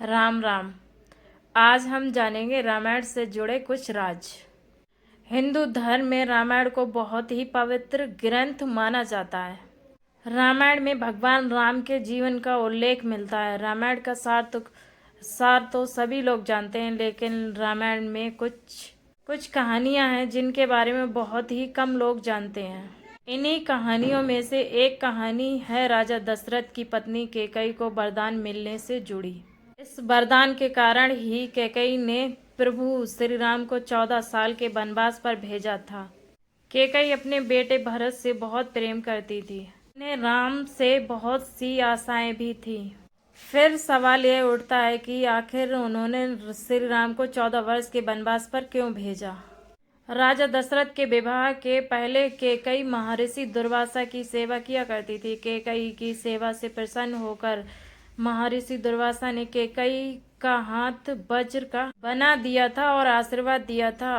राम राम। आज हम जानेंगे रामायण से जुड़े कुछ राज। हिंदू धर्म में रामायण को बहुत ही पवित्र ग्रंथ माना जाता है। रामायण में भगवान राम के जीवन का उल्लेख मिलता है। रामायण का सार तो सभी लोग जानते हैं, लेकिन रामायण में कुछ कुछ कहानियां हैं जिनके बारे में बहुत ही कम लोग जानते हैं। इन्हीं कहानियों में से एक कहानी है राजा दशरथ की पत्नी कैकेयी को वरदान मिलने से जुड़ी। इस वरदान के कारण ही कैकेयी ने प्रभु श्री राम को 14 साल के वनवास पर भेजा था। कैकेयी अपने बेटे भरत से बहुत प्रेम करती थी। उन्हें राम से बहुत सी आशाएं भी थी। फिर सवाल यह उठता है कि आखिर उन्होंने श्री राम को 14 वर्ष के वनवास पर क्यों भेजा। राजा दशरथ के विवाह के पहले कैकेयी महर्षि दुर्वासा की सेवा किया करती थी। कैकेयी की सेवा से प्रसन्न होकर महर्षि दुर्वासा ने कैकेयी का हाथ वज्र का बना दिया था और आशीर्वाद दिया था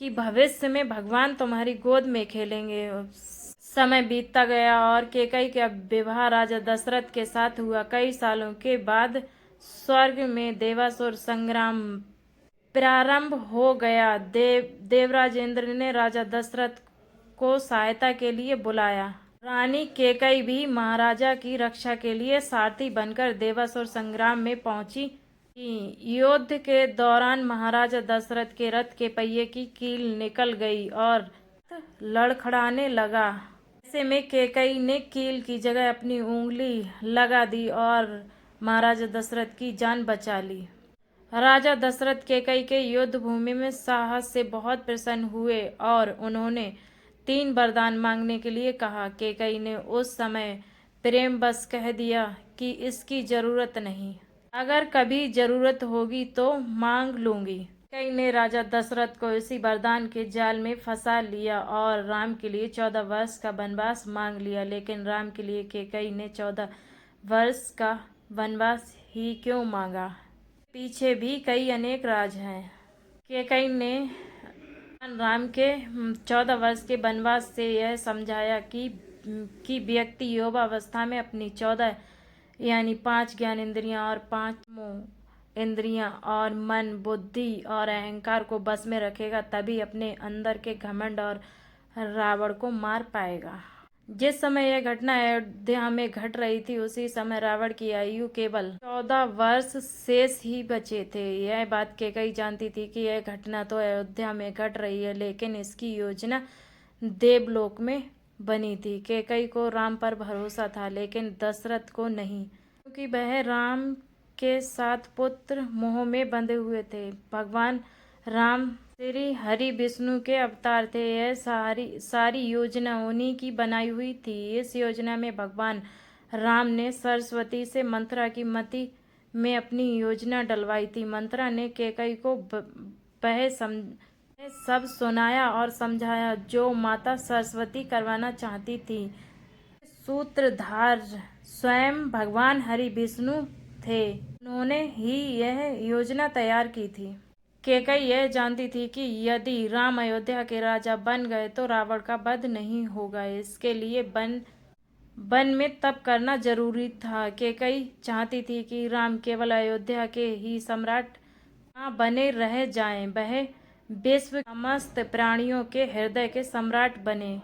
कि भविष्य में भगवान तुम्हारी गोद में खेलेंगे। समय बीतता गया और कैकेयी का विवाह राजा दशरथ के साथ हुआ। कई सालों के बाद स्वर्ग में देवासुर संग्राम प्रारंभ हो गया। देवराज इंद्र ने राजा दशरथ को सहायता के लिए बुलाया। रानी कैकेयी भी महाराजा की रक्षा के लिए सारथी बनकर देवासुर संग्राम में पहुंची। युद्ध के दौरान महाराजा दशरथ के रथ के पहिए की कील निकल गई और लड़खड़ाने लगा। ऐसे में कैकेयी ने कील की जगह अपनी उंगली लगा दी और महाराजा दशरथ की जान बचा ली। राजा दशरथ कैकेयी के युद्ध भूमि में साहस से बहुत प्रसन्न हुए और उन्होंने 3 वरदान मांगने के लिए कहा। कैकेयी ने उस समय प्रेमवश कह दिया कि इसकी जरूरत नहीं, अगर कभी जरूरत होगी तो मांग लूंगी। कैकेयी ने राजा दशरथ को इसी वरदान के जाल में फंसा लिया और राम के लिए 14 वर्ष का वनवास मांग लिया। लेकिन राम के लिए कैकेयी ने 14 वर्ष का वनवास ही क्यों मांगा, पीछे भी कई अनेक राज हैं। कैकेयी ने राम के 14 वर्ष के वनवास से यह समझाया कि व्यक्ति युवावस्था में अपनी 14 यानी 5 ज्ञान इंद्रियां और 5 इंद्रियां और मन, बुद्धि और अहंकार को बस में रखेगा, तभी अपने अंदर के घमंड और रावण को मार पाएगा। जिस समय यह घटना अयोध्या में घट रही थी, उसी समय रावण की आयु केवल 14 वर्ष शेष ही बचे थे। यह बात कैकेयी जानती थी कि यह घटना तो अयोध्या में घट रही है, लेकिन इसकी योजना देवलोक में बनी थी। कैकेयी को राम पर भरोसा था, लेकिन दशरथ को नहीं, क्योंकि वह राम के 7 पुत्र मोह में बंधे हुए थे। भगवान राम श्री हरि विष्णु के अवतार थे। यह सारी योजना उन्हीं की बनाई हुई थी। इस योजना में भगवान राम ने सरस्वती से मंत्रा की मति में अपनी योजना डलवाई थी। मंत्रा ने कैकेयी को वह सब सुनाया और समझाया जो माता सरस्वती करवाना चाहती थी। सूत्रधार स्वयं भगवान हरि विष्णु थे। उन्होंने ही यह योजना तैयार की थी। कैकेयी यह जानती थी कि यदि राम अयोध्या के राजा बन गए तो रावण का वध नहीं होगा। इसके लिए वन में तप करना जरूरी था। कैकेयी चाहती थी कि राम केवल अयोध्या के ही सम्राट ना बने रह जाएं, वह विश्व समस्त प्राणियों के हृदय के सम्राट बने।